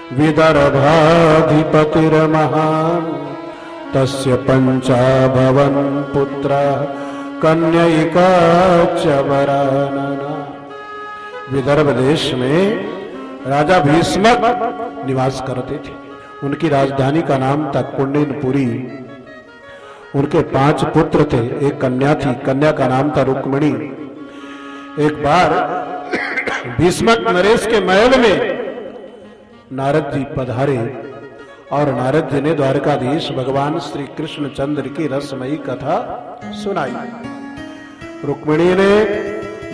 विदर्भाधिपतिर्महान् तस्य पंचाभवन पुत्र कन्यैका च वरानना। विदर्भ देश में राजा भीष्मक निवास करते थे। उनकी राजधानी का नाम था कुंडिनपुरी। उनके 5 पुत्र थे, एक कन्या थी, कन्या का नाम था रुक्मिणी। एक बार भीष्मक नरेश के महल में नारद जी पधारे और नारद जी ने द्वारकाधीश भगवान श्री कृष्ण चंद्र की रसमयी कथा सुनाई। रुक्मिणी ने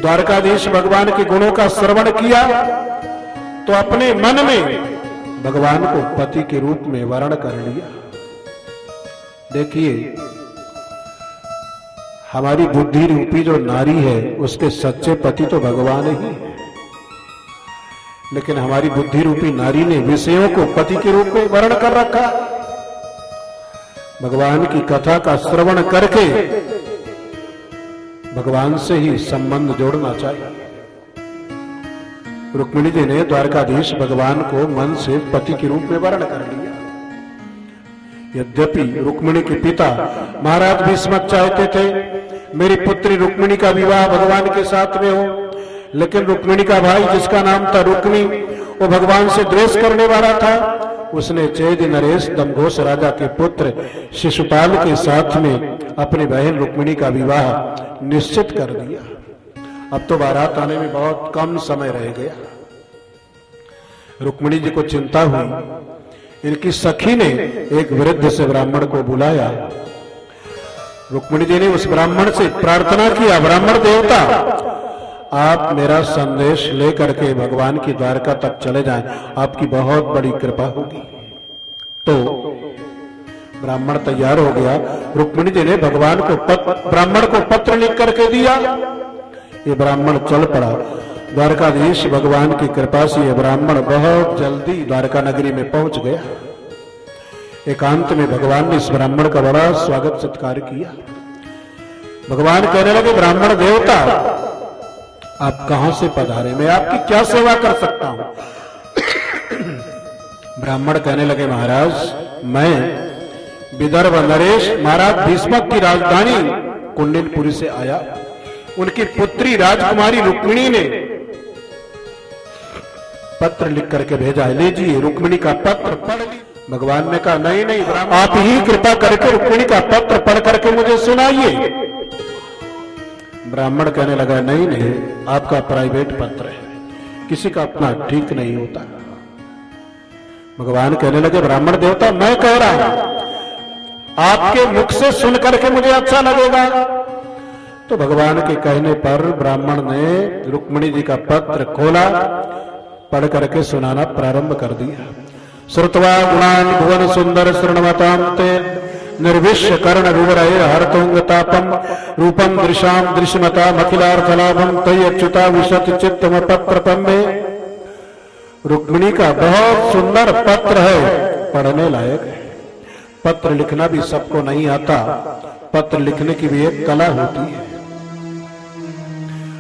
द्वारकाधीश भगवान के गुणों का श्रवण किया तो अपने मन में भगवान को पति के रूप में वर्ण कर लिया। देखिए, हमारी बुद्धि रूपी जो नारी है उसके सच्चे पति तो भगवान ही है, लेकिन हमारी बुद्धि रूपी नारी ने विषयों को पति के रूप में वर्ण कर रखा। भगवान की कथा का श्रवण करके भगवान से ही संबंध जोड़ना चाहिए। रुक्मिणी जी ने द्वारकाधीश भगवान को मन से पति के रूप में वर्ण कर लिया। यद्यपि रुक्मिणी के पिता महाराज भीष्मक चाहते थे मेरी पुत्री रुक्मिणी का विवाह भगवान के साथ में हो, लेकिन रुक्मिणी का भाई जिसका नाम था रुक्मी वो भगवान से द्वेष करने वाला था। उसने चेदि नरेश दमघोष राजा के पुत्र शिशुपाल के साथ में अपनी बहन रुक्मिणी का विवाह निश्चित कर दिया। अब तो बारात आने में बहुत कम समय रह गया। रुक्मिणी जी को चिंता हुई। इनकी सखी ने एक वृद्ध से ब्राह्मण को बुलाया। रुक्मिणी जी ने उस ब्राह्मण से प्रार्थना किया, ब्राह्मण देवता आप मेरा संदेश लेकर के भगवान की द्वारका तक चले जाएं, आपकी बहुत बड़ी कृपा होगी। तो ब्राह्मण तैयार हो गया। रुक्मिणी जी ने भगवान को ब्राह्मण को पत्र लिख करके दिया। ये ब्राह्मण चल पड़ा। द्वारकाधीश भगवान की कृपा से ये ब्राह्मण बहुत जल्दी द्वारका नगरी में पहुंच गया। एकांत में भगवान ने इस ब्राह्मण का बड़ा स्वागत सत्कार किया। भगवान कहने लगे, ब्राह्मण देवता आप कहां से पधारे, मैं आपकी क्या सेवा कर सकता हूं? ब्राह्मण कहने लगे, महाराज मैं विदर्भ नरेश महाराज भीष्मक की राजधानी कुंडिनपुरी से आया। उनकी पुत्री राजकुमारी रुक्मिणी ने पत्र लिख करके भेजा है, लीजिए रुक्मिणी का पत्र पढ़ लीजिए। भगवान ने कहा, नहीं नहीं ब्राह्मण, आप ही कृपा करके रुक्मिणी का पत्र पढ़ करके मुझे सुनाइए। ब्राह्मण कहने लगा, नहीं नहीं आपका प्राइवेट पत्र है, किसी का अपना ठीक नहीं होता। भगवान कहने लगे, ब्राह्मण देवता मैं कह रहा हूं, आपके मुख से सुन करके मुझे अच्छा लगेगा। तो भगवान के कहने पर ब्राह्मण ने रुक्मिणी जी का पत्र खोला, पढ़ करके सुनाना प्रारंभ कर दिया। श्रुत्वा गुणान् भुवन सुंदर शृण्वतां ते निर्विश्य कर्ण विवरये हरतोंगतापम रूपम दृशाम दृश्यमता अखिलार्थलाभम तय अच्युता विशत चित्तम पत्रपम में। रुक्मिणी का बहुत सुंदर पत्र है, पढ़ने लायक है। पत्र लिखना भी सबको नहीं आता, पत्र लिखने की भी एक कला होती है।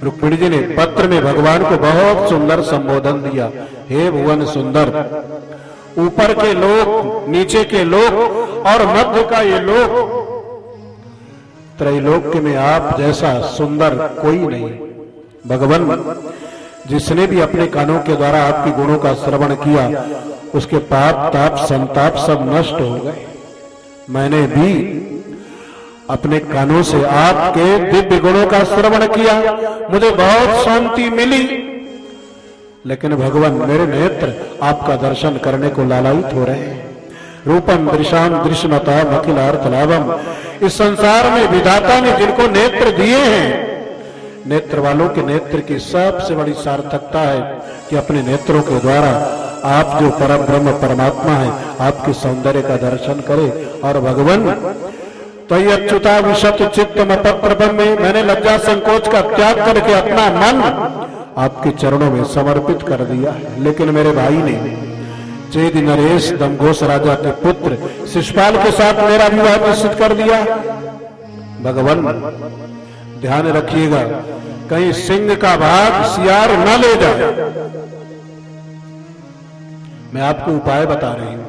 रुक्मिणी जी ने पत्र में भगवान को बहुत सुंदर संबोधन दिया। हे भुवन सुंदर, ऊपर के लोग, नीचे के लोग और मध्य का ये लोग, त्रैलोक्य में आप जैसा सुंदर कोई नहीं। भगवान जिसने भी अपने कानों के द्वारा आपके गुणों का श्रवण किया उसके पाप ताप संताप सब नष्ट हो गए। मैंने भी अपने कानों से आपके दिव्य गुणों का श्रवण किया, मुझे बहुत शांति मिली। लेकिन भगवान मेरे नेत्र आपका दर्शन करने को लालायित हो रहे हैं। रूपम दृशाम दृश्यमता अखिलार्थ लाभम, इस संसार में विधाता ने जिनको नेत्र दिए हैं, नेत्र वालों के नेत्र की सबसे बड़ी सार्थकता है कि अपने नेत्रों के द्वारा आप जो परम ब्रह्म परमात्मा है आपके सौंदर्य का दर्शन करे। और भगवान तय अच्युता विशत चित्तम पत्रपम में मैंने लज्जा संकोच का त्याग करके अपना मन आपके चरणों में समर्पित कर दिया। लेकिन मेरे भाई ने चेदि नरेश दमघोष राजा के पुत्र शिशुपाल के साथ मेरा विवाह निश्चित कर दिया। भगवान ध्यान रखिएगा कहीं सिंह का भाग सियार न ले जाए। मैं आपको उपाय बता रही हूं,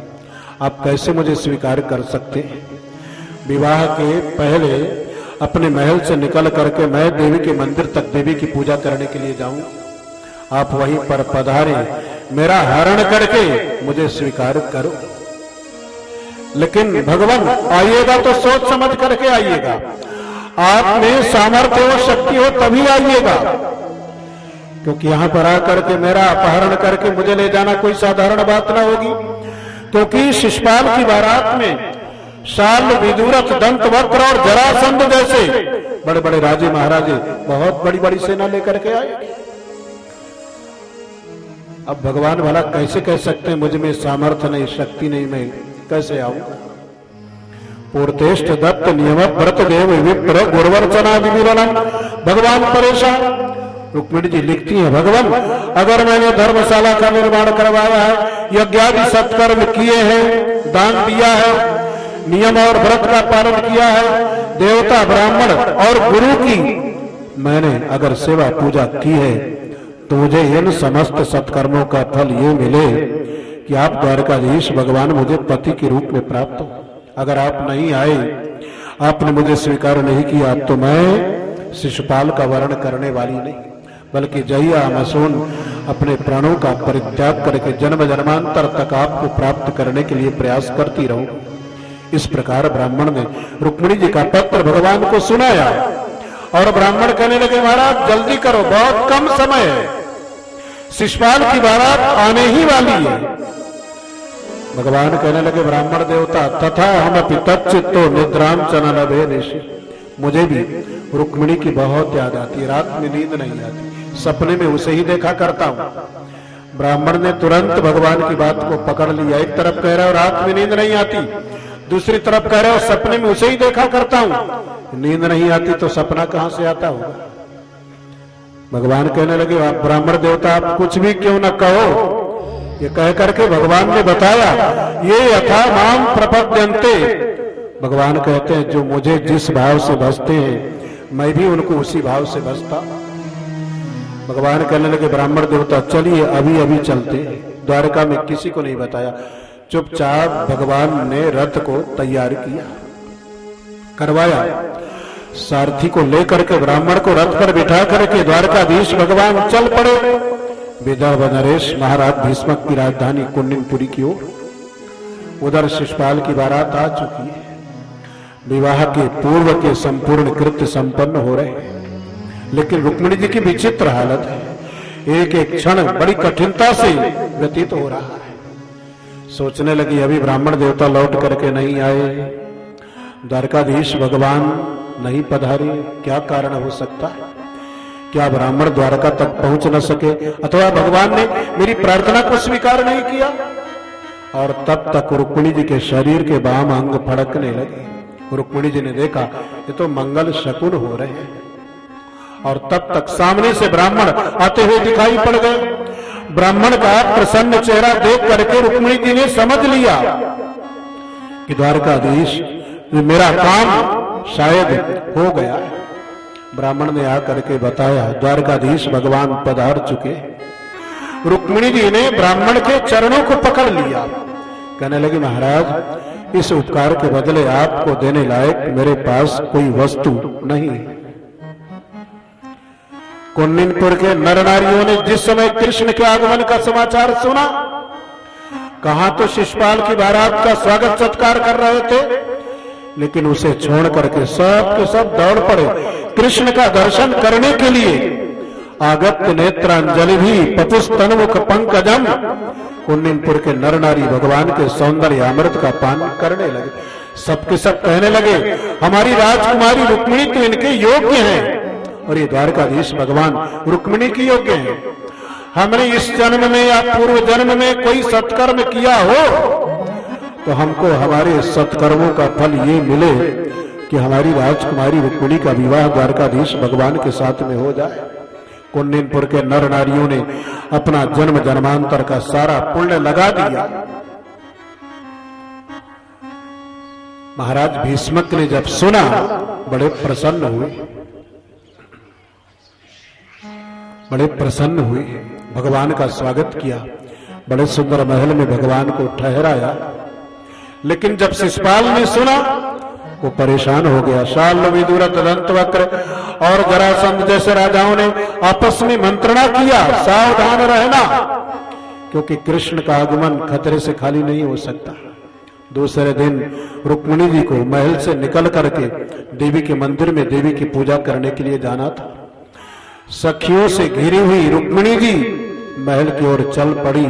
आप कैसे मुझे स्वीकार कर सकते हैं। विवाह के पहले अपने महल से निकल करके मैं देवी के मंदिर तक देवी की पूजा करने के लिए जाऊं, आप वहीं पर पधारे, मेरा हरण करके मुझे स्वीकार करो। लेकिन भगवान आइएगा तो सोच समझ करके आइएगा, आप में सामर्थ्य हो, शक्ति हो तभी आइएगा, क्योंकि यहां पर आकर के मेरा अपहरण करके मुझे ले जाना कोई साधारण बात ना होगी। क्योंकि शिशुपाल की बारात में शाल, विदुरथ, दंतवक्र और जरासंध जैसे बड़े बड़े राजे महाराजे बहुत बड़ी बड़ी सेना लेकर के आए। अब भगवान भला कैसे कह सकते हैं मुझ में सामर्थ्य नहीं, शक्ति नहीं, मैं कैसे आऊं। पूर्तेष्ट दत्त नियम व्रत देव विप्र गुरुवर्चना विविरलम। भगवान परेशान। रुक्मिणी जी लिखती हैं, भगवान अगर मैंने धर्मशाला का निर्माण करवाया है, यज्ञादि सत्कर्म किए हैं, दान दिया है, नियम और व्रत का पालन किया है, देवता ब्राह्मण और गुरु की मैंने अगर सेवा पूजा की है, तो मुझे इन समस्त सत्कर्मों का फल ये मिले कि आप द्वारकाधीश भगवान मुझे पति के रूप में प्राप्त हो। अगर आप नहीं आए, आपने मुझे स्वीकार नहीं किया, तो मैं शिशुपाल का वर्ण करने वाली नहीं, बल्कि जहिया मसून अपने प्राणों का परित्याग करके जन्म जन्मांतर तक आपको प्राप्त करने के लिए प्रयास करती रहूं। इस प्रकार ब्राह्मण ने रुक्मिणी जी का पत्र भगवान को सुनाया और ब्राह्मण कहने लगे, महाराज जल्दी करो, बहुत कम समय है, शिशुपाल की बारात आने ही वाली है। भगवान कहने लगे, ब्राह्मण देवता तथा हम तच्चित्तो निद्राम चना लभे ऋषि। मुझे भी रुक्मिणी की बहुत याद आती है, रात में नींद नहीं आती, सपने में उसे ही देखा करता हूं। ब्राह्मण ने तुरंत भगवान की बात को पकड़ लिया। एक तरफ कह रहा है रात में नींद नहीं आती, दूसरी तरफ कह रहे हो सपने में उसे ही देखा करता हूं। नींद नहीं आती तो सपना कहां से आता होगा। भगवान कहने लगे, आप ब्राह्मण देवता आप कुछ भी क्यों न कहो। ये कह करके भगवान ने बताया, ये यथा माम प्रपद्यन्ते। भगवान कहते हैं जो मुझे जिस भाव से भजते हैं, मैं भी उनको उसी भाव से भजता। भगवान कहने लगे, ब्राह्मण देवता चलिए अभी अभी चलते। द्वारका में किसी को नहीं बताया, चुपचाप भगवान ने रथ को तैयार किया, करवाया, सारथी को लेकर के ब्राह्मण को रथ पर बिठा करके द्वारकाधीश भगवान चल पड़े विदर्भ नरेश महाराज भीष्मक की राजधानी कुंडिनपुरी की ओर। उधर शिशुपाल की बारात आ चुकी है, विवाह के पूर्व के संपूर्ण कृत्य संपन्न हो रहे हैं, लेकिन रुक्मिणी जी की विचित्र हालत है, एक एक क्षण बड़ी कठिनता से व्यतीत हो रहा है। सोचने लगी अभी ब्राह्मण देवता लौट करके नहीं आए, द्वारकाधीश भगवान नहीं पधारे, क्या कारण हो सकता है। क्या ब्राह्मण द्वारका तक पहुंच न सके, अथवा भगवान ने मेरी प्रार्थना को स्वीकार नहीं किया। और तब तक रुक्मिणी जी के शरीर के बाम अंग फड़कने लगे। रुक्मिणी जी ने देखा ये तो मंगल शकुन हो रहे हैं, और तब तक सामने से ब्राह्मण आते हुए दिखाई पड़ गए। ब्राह्मण का प्रसन्न चेहरा देख करके रुक्मिणी जी ने समझ लिया कि द्वारकाधीश मेरा काम शायद हो गया है। ब्राह्मण ने आकर के बताया, द्वारकाधीश भगवान पधार चुके। रुक्मिणी जी ने ब्राह्मण के चरणों को पकड़ लिया, कहने लगी महाराज इस उपकार के बदले आपको देने लायक मेरे पास कोई वस्तु नहीं। कुंडिनपुर के नर नारियों ने जिस समय कृष्ण के आगमन का समाचार सुना, कहां तो शिशुपाल की बारात का स्वागत सत्कार कर रहे थे, लेकिन उसे छोड़ करके सब के सब दौड़ पड़े कृष्ण का दर्शन करने के लिए। आगत नेत्रांजलि भी पपुस्तन्मुख पंकजम। कुंडिनपुर के नर नारी भगवान के सौंदर्य अमृत का पान करने लगे। सबके सब कहने लगे हमारी राजकुमारी रुक्मिणी तो इनके योग्य हैं, और ये द्वारकाधीश भगवान रुक्मिणी की योग्य हैं। हमने इस जन्म में या पूर्व जन्म में कोई सत्कर्म किया हो तो हमको हमारे सत्कर्मों का फल ये मिले कि हमारी राजकुमारी रुक्मिणी का विवाह द्वारकाधीश भगवान के साथ में हो जाए। कुंडिनपुर के नर नारियों ने अपना जन्म जन्मांतर का सारा पुण्य लगा दिया। महाराज भीष्मक ने जब सुना बड़े प्रसन्न हुए, भगवान का स्वागत किया। बड़े सुंदर महल में भगवान को ठहराया। लेकिन जब शिशुपाल ने सुना वो परेशान हो गया। शाल्व, विदुरथ, दंतवक्र और जरासंध जैसे राजाओं ने आपस में मंत्रणा किया, सावधान रहना, क्योंकि कृष्ण का आगमन खतरे से खाली नहीं हो सकता। दूसरे दिन रुक्मिणी जी को महल से निकल करके देवी के मंदिर में देवी की पूजा करने के लिए जाना था। सखियों से घिरी हुई रुक्मिणी जी महल की ओर चल पड़ी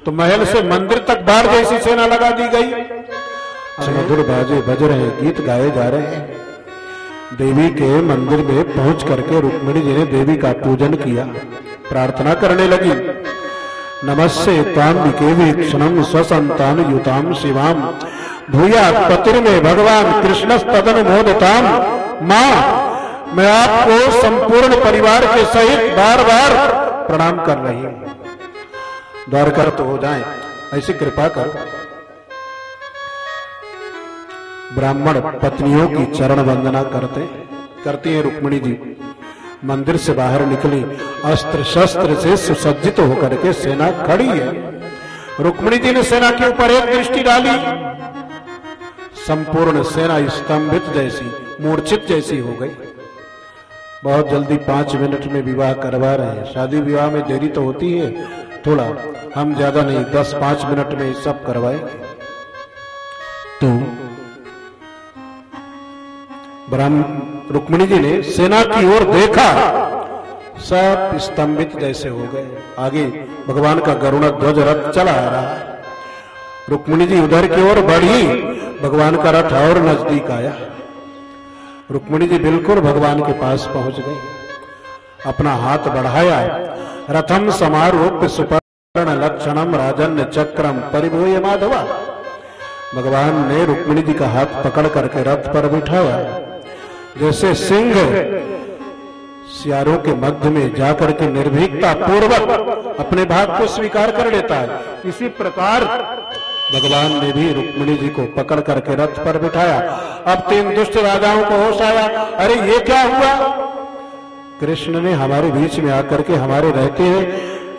तो महल से मंदिर तक बाढ़ जैसी सेना लगा दी गई। मधुर बाजे बज रहे, गीत गाए जा रहे हैं। देवी के मंदिर में पहुंच करके रुक्मिणी जी ने देवी का पूजन किया, प्रार्थना करने लगी। नमस्ते ताम्बिके वीक्षणम स्वसंतान युताम शिवाम भूयात् पतिर्मे भगवान कृष्णस्तदनुमोदताम। मां, मैं आपको संपूर्ण परिवार के सहित बार बार प्रणाम कर रही हूं। द्वारका तो हो जाए, ऐसी कृपा करो। ब्राह्मण पत्नियों की चरण वंदना करती हैं रुक्मिणी जी। मंदिर से बाहर निकली, अस्त्र शस्त्र से सुसज्जित होकर के सेना खड़ी है। रुक्मिणी जी ने सेना के ऊपर एक दृष्टि डाली, संपूर्ण सेना स्तंभित जैसी, मूर्छित जैसी हो गई। बहुत जल्दी 5 मिनट में विवाह करवा रहे हैं। शादी विवाह में देरी तो होती है थोड़ा, हम ज्यादा नहीं 10-5 मिनट में सब करवाएंगे। तो रुक्मिणी जी ने सेना की ओर देखा, सब स्तंभित जैसे हो गए। आगे भगवान का गरुड़ ध्वज रथ चला आ रहा है। रुक्मिणी जी उधर की ओर बढ़ी, भगवान का रथ और नजदीक आया। रुक्मिणी जी बिल्कुल भगवान के पास पहुंच गई, अपना हाथ बढ़ाया, रथम समारोप्य सुपर्ण लक्षणम राजन्य चक्रम परिभूय माधवा। भगवान ने रुक्मिणी जी का हाथ पकड़ करके रथ पर बिठाया, जैसे सिंह सियारों के मध्य में जाकर के निर्भीकता पूर्वक अपने भाग को स्वीकार कर लेता है। इसी प्रकार भगवान ने भी रुक्मिणी जी को पकड़ करके रथ पर बिठाया। अब 3 दुष्ट राजाओं को होश आया, अरे ये क्या हुआ? कृष्ण ने हमारे बीच में आकर के हमारे रहते हैं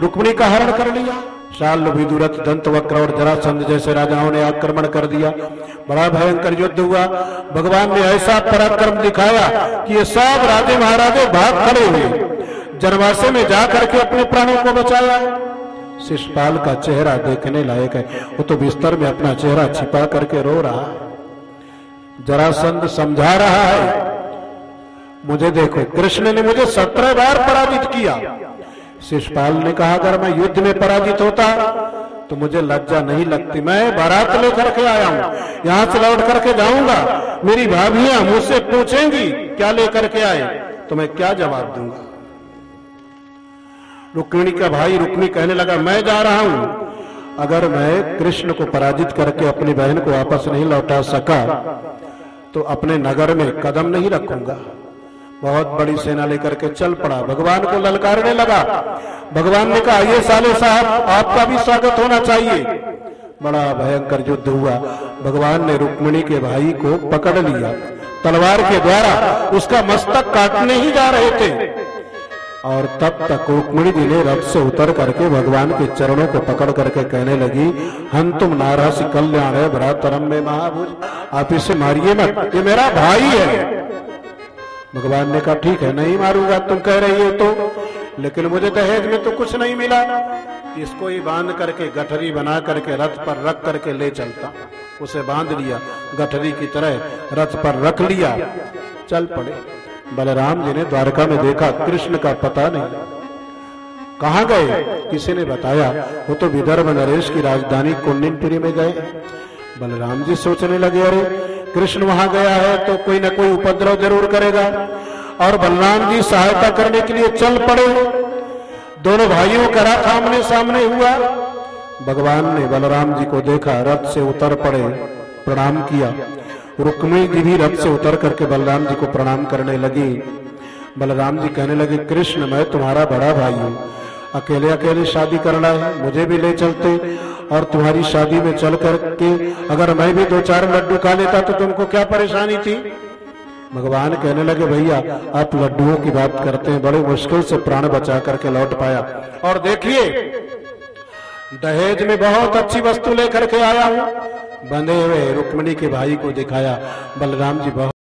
रुक्मिणी का हरण कर लिया। शाल्व, विदुरथ, दंतवक्र और जरासंध जैसे राजाओं ने आक्रमण कर दिया। बड़ा भयंकर युद्ध हुआ। भगवान ने ऐसा पराक्रम दिखाया कि ये सब राजे महाराजे भाग खड़े हुए, जनवासे में जाकर के अपने प्राणों को बचाया। शिशुपाल का चेहरा देखने लायक है, वो तो बिस्तर में अपना चेहरा छिपा करके रो रहा है। जरासंध समझा रहा है, मुझे देखो, कृष्ण ने मुझे 17 बार पराजित किया। शिशुपाल ने कहा, अगर मैं युद्ध में पराजित होता तो मुझे लज्जा नहीं लगती। मैं बारात लेकर के आया हूं, यहां से लौट करके जाऊंगा, मेरी भाभियां मुझसे पूछेंगी क्या लेकर के आए, तो मैं क्या जवाब दूंगा। रुक्मिणी का भाई रुक्मी कहने लगा, मैं जा रहा हूं, अगर मैं कृष्ण को पराजित करके अपनी बहन को वापस नहीं लौटा सका तो अपने नगर में कदम नहीं रखूंगा। बहुत बड़ी सेना लेकर के चल पड़ा, भगवान को ललकारने लगा। भगवान ने कहा, ये साले साहब, आपका भी स्वागत होना चाहिए। बड़ा भयंकर युद्ध हुआ। भगवान ने रुक्मिणी के भाई को पकड़ लिया, तलवार के द्वारा उसका मस्तक काटने ही जा रहे थे, और तब तक रुक्मिणी जी ने रथ से उतर करके भगवान के चरणों को पकड़ करके कहने लगी, हंतुम नारहसि कल्याण है भ्रातरम में महाभुज, आप इसे मारिए मत, ये मेरा भाई है। भगवान ने कहा, ठीक है, नहीं मारूंगा, तुम कह रही हो तो, लेकिन मुझे दहेज में तो कुछ नहीं मिला। इसको ही बांध करके गठरी बना करके रथ पर रख करके ले चलता। उसे बांध लिया, गठरी की तरह रथ पर रख लिया, चल पड़े। बलराम जी ने द्वारका में देखा, कृष्ण का पता नहीं, कहां गए? किसी ने बताया, वो तो विदर्भ नरेश की राजधानी कुंडिनपुरी में गए। बलराम जी सोचने लगे, अरे कृष्ण वहां गया है तो कोई न कोई उपद्रव जरूर करेगा, और बलराम जी सहायता करने के लिए चल पड़े। दोनों भाइयों का रथ आमने सामने हुआ। भगवान ने बलराम जी को देखा, रथ से उतर पड़े, प्रणाम किया। रुक्मिणी जी भी रथ से उतर करके बलराम जी को प्रणाम करने लगी। बलराम जी कहने लगे, कृष्ण, मैं तुम्हारा बड़ा भाई हूं, अकेले अकेले शादी करना है, मुझे भी ले चलते, और तुम्हारी शादी में चल करके अगर मैं भी 2-4 लड्डू खा लेता तो तुमको क्या परेशानी थी। भगवान कहने लगे, भैया आप लड्डुओं की बात करते हैं, बड़े मुश्किल से प्राण बचा करके लौट पाया, और देखिए दहेज में बहुत अच्छी वस्तु लेकर के आया हूं। बंधे हुए रुक्मिणी के भाई को दिखाया। बलराम जी बहुत